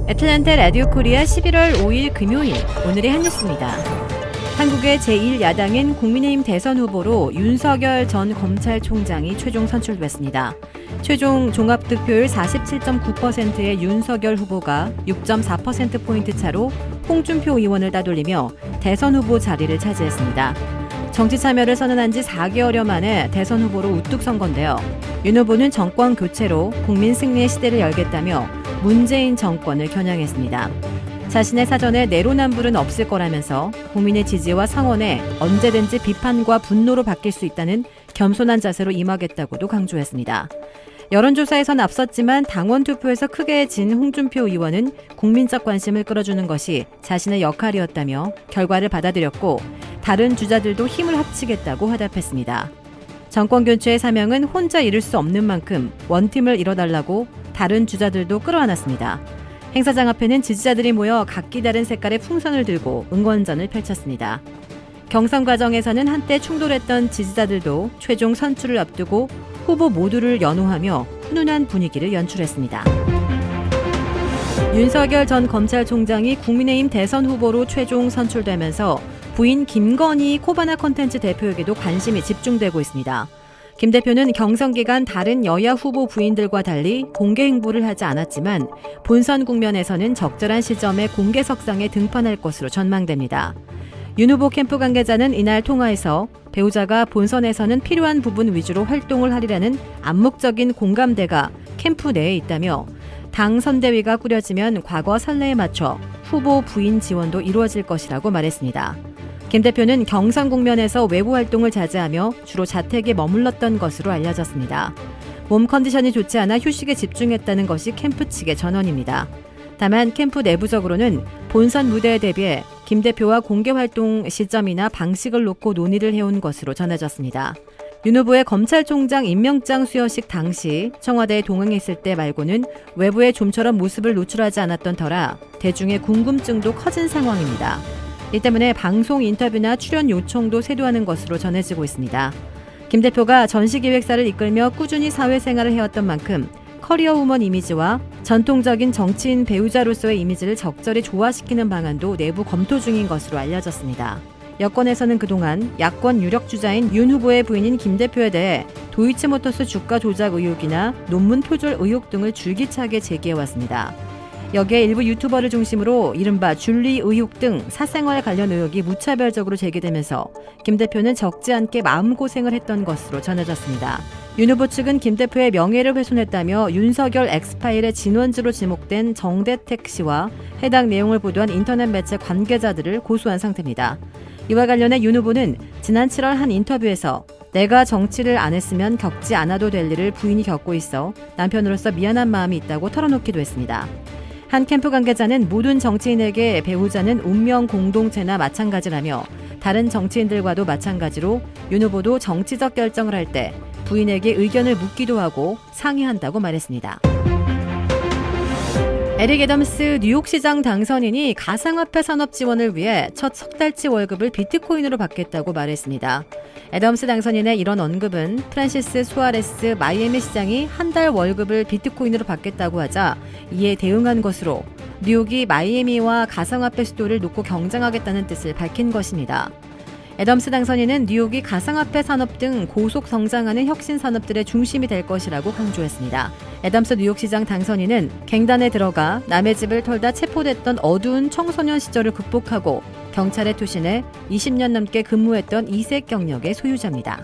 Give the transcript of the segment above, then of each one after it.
애틀랜타 라디오 코리아 11월 5일 금요일 오늘의 한 뉴스입니다. 한국의 제1야당인 국민의힘 대선 후보로 윤석열 전 검찰총장이 최종 선출됐습니다. 최종 종합득표율 47.9%의 윤석열 후보가 6.4%포인트 차로 홍준표 의원을 따돌리며 대선 후보 자리를 차지했습니다. 정치 참여를 선언한 지 4개월여 만에 대선 후보로 우뚝 선 건데요. 윤 후보는 정권 교체로 국민 승리의 시대를 열겠다며 문재인 정권을 겨냥했습니다. 자신의 사전에 내로남불은 없을 거라면서 국민의 지지와 상원에 언제든지 비판과 분노로 바뀔 수 있다는 겸손한 자세로 임하겠다고도 강조했습니다. 여론조사에선 앞섰지만 당원 투표에서 크게 진 홍준표 의원은 국민적 관심을 끌어주는 것이 자신의 역할이었다며 결과를 받아들였고 다른 주자들도 힘을 합치겠다고 화답했습니다. 정권 교체의 사명은 혼자 이룰 수 없는 만큼 원팀을 이뤄달라고 다른 주자들도 끌어안았습니다. 행사장 앞에는 지지자들이 모여 각기 다른 색깔의 풍선을 들고 응원전을 펼쳤습니다. 경선 과정에서는 한때 충돌했던 지지자들도 최종 선출을 앞두고 후보 모두를 연호하며 훈훈한 분위기를 연출했습니다. 윤석열 전 검찰총장이 국민의힘 대선 후보로 최종 선출되면서 부인 김건희 코바나 콘텐츠 대표에게도 관심이 집중되고 있습니다. 김 대표는 경선 기간 다른 여야 후보 부인들과 달리 공개 행보를 하지 않았지만 본선 국면에서는 적절한 시점에 공개석상에 등판할 것으로 전망됩니다. 윤 후보 캠프 관계자는 이날 통화에서 배우자가 본선에서는 필요한 부분 위주로 활동을 하리라는 암묵적인 공감대가 캠프 내에 있다며 당 선대위가 꾸려지면 과거 선례에 맞춰 후보 부인 지원도 이루어질 것이라고 말했습니다. 김 대표는 경선 국면에서 외부 활동을 자제하며 주로 자택에 머물렀던 것으로 알려졌습니다. 몸 컨디션이 좋지 않아 휴식에 집중했다는 것이 캠프 측의 전언입니다. 다만 캠프 내부적으로는 본선 무대에 대비해 김 대표와 공개 활동 시점이나 방식을 놓고 논의를 해온 것으로 전해졌습니다. 윤 후보의 검찰총장 임명장 수여식 당시 청와대에 동행했을 때 말고는 외부에 좀처럼 모습을 노출하지 않았던 터라 대중의 궁금증도 커진 상황입니다. 이 때문에 방송 인터뷰나 출연 요청도 쇄도하는 것으로 전해지고 있습니다. 김 대표가 전시기획사를 이끌며 꾸준히 사회생활을 해왔던 만큼 커리어 우먼 이미지와 전통적인 정치인 배우자로서의 이미지를 적절히 조화시키는 방안도 내부 검토 중인 것으로 알려졌습니다. 여권에서는 그동안 야권 유력 주자인 윤 후보의 부인인 김 대표에 대해 도이치모터스 주가 조작 의혹이나 논문 표절 의혹 등을 줄기차게 제기해왔습니다. 여기에 일부 유튜버를 중심으로 이른바 줄리 의혹 등 사생활 관련 의혹이 무차별적으로 제기되면서 김 대표는 적지 않게 마음고생을 했던 것으로 전해졌습니다. 윤 후보 측은 김 대표의 명예를 훼손했다며 윤석열 엑스파일의 진원지로 지목된 정대택 씨와 해당 내용을 보도한 인터넷 매체 관계자들을 고소한 상태입니다. 이와 관련해 윤 후보는 지난 7월 한 인터뷰에서 내가 정치를 안 했으면 겪지 않아도 될 일을 부인이 겪고 있어 남편으로서 미안한 마음이 있다고 털어놓기도 했습니다. 한 캠프 관계자는 모든 정치인에게 배우자는 운명 공동체나 마찬가지라며 다른 정치인들과도 마찬가지로 윤 후보도 정치적 결정을 할 때 부인에게 의견을 묻기도 하고 상의한다고 말했습니다. 에릭 애덤스 뉴욕시장 당선인이 가상화폐 산업 지원을 위해 첫 석 달치 월급을 비트코인으로 받겠다고 말했습니다. 애덤스 당선인의 이런 언급은 프란시스 수아레스 마이애미 시장이 한 달 월급을 비트코인으로 받겠다고 하자 이에 대응한 것으로 뉴욕이 마이애미와 가상화폐 수도를 놓고 경쟁하겠다는 뜻을 밝힌 것입니다. 애덤스 당선인은 뉴욕이 가상화폐 산업 등 고속 성장하는 혁신 산업들의 중심이 될 것이라고 강조했습니다. 애덤스 뉴욕시장 당선인은 갱단에 들어가 남의 집을 털다 체포됐던 어두운 청소년 시절을 극복하고 경찰에 투신해 20년 넘게 근무했던 이색 경력의 소유자입니다.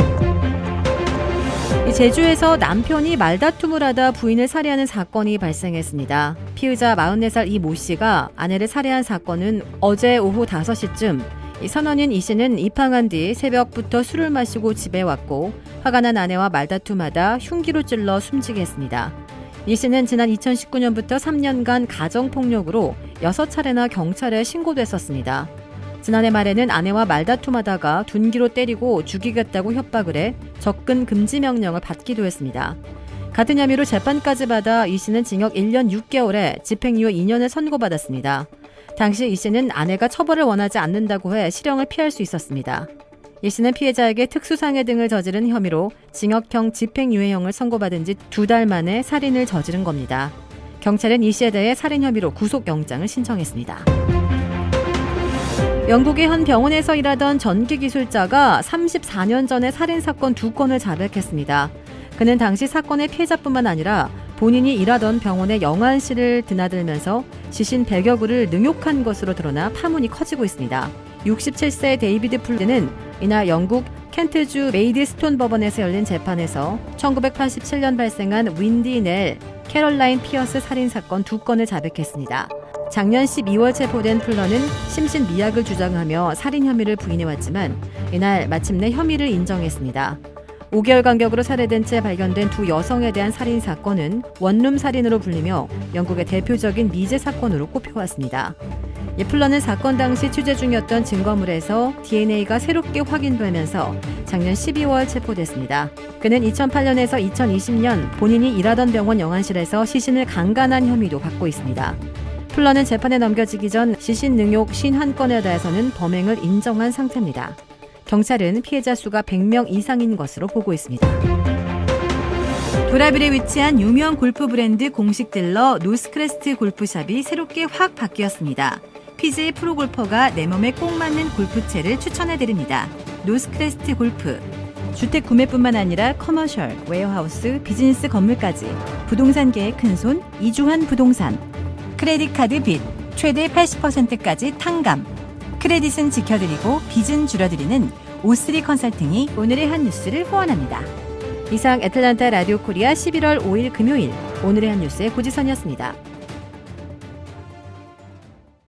제주에서 남편이 말다툼을 하다 부인을 살해하는 사건이 발생했습니다. 피의자 44살 이 모 씨가 아내를 살해한 사건은 어제 오후 5시쯤 선원인 이 씨는 입항한 뒤 새벽부터 술을 마시고 집에 왔고 화가 난 아내와 말다툼하다 흉기로 찔러 숨지게 했습니다. 이 씨는 지난 2019년부터 3년간 가정폭력으로 6차례나 경찰에 신고됐었습니다. 지난해 말에는 아내와 말다툼하다가 둔기로 때리고 죽이겠다고 협박을 해 접근 금지 명령을 받기도 했습니다. 같은 혐의로 재판까지 받아 이 씨는 징역 1년 6개월에 집행유예 2년을 선고받았습니다. 당시 이 씨는 아내가 처벌을 원하지 않는다고 해 실형을 피할 수 있었습니다. 이 씨는 피해자에게 특수상해 등을 저지른 혐의로 징역형 집행유예형을 선고받은 지 2달 만에 살인을 저지른 겁니다. 경찰은 이 씨에 대해 살인 혐의로 구속영장을 신청했습니다. 영국의 한 병원에서 일하던 전기기술자가 34년 전에 살인사건 2건을 자백했습니다. 그는 당시 사건의 피해자뿐만 아니라 본인이 일하던 병원의 영안실을 드나들면서 시신 100여 구를 능욕한 것으로 드러나 파문이 커지고 있습니다. 67세 데이비드 플레는 이날 영국 켄트주 메이드스톤 법원에서 열린 재판에서 1987년 발생한 윈디 넬, 캐럴라인 피어스 살인사건 2건을 자백했습니다. 작년 12월 체포된 플러는 심신 미약을 주장하며 살인 혐의를 부인해왔지만 이날 마침내 혐의를 인정했습니다. 5개월 간격으로 살해된 채 발견된 두 여성에 대한 살인 사건은 원룸 살인으로 불리며 영국의 대표적인 미제 사건으로 꼽혀왔습니다. 플러는 사건 당시 취재 중이었던 증거물에서 DNA가 새롭게 확인되면서 작년 12월 체포됐습니다. 그는 2008년에서 2020년 본인이 일하던 병원 영안실에서 시신을 강간한 혐의도 받고 있습니다. 플러는 재판에 넘겨지기 전 시신 능욕 51건에 대해서는 범행을 인정한 상태입니다. 경찰은 피해자 수가 100명 이상인 것으로 보고 있습니다. 도라빌에 위치한 유명 골프 브랜드 공식 딜러 노스크레스트 골프샵이 새롭게 확 바뀌었습니다. PGA 프로골퍼가 내 몸에 꼭 맞는 골프채를 추천해드립니다. 노스크레스트 골프. 주택 구매뿐만 아니라 커머셜, 웨어하우스, 비즈니스 건물까지 부동산계의 큰손 이주환 부동산. 크레딧 카드 빚 최대 80%까지 탕감. 크레딧은 지켜드리고 빚은 줄여드리는 O3 컨설팅이 오늘의 한 뉴스를 후원합니다. 이상 애틀란타 라디오 코리아 11월 5일 금요일 오늘의 한 뉴스의 고지선이었습니다.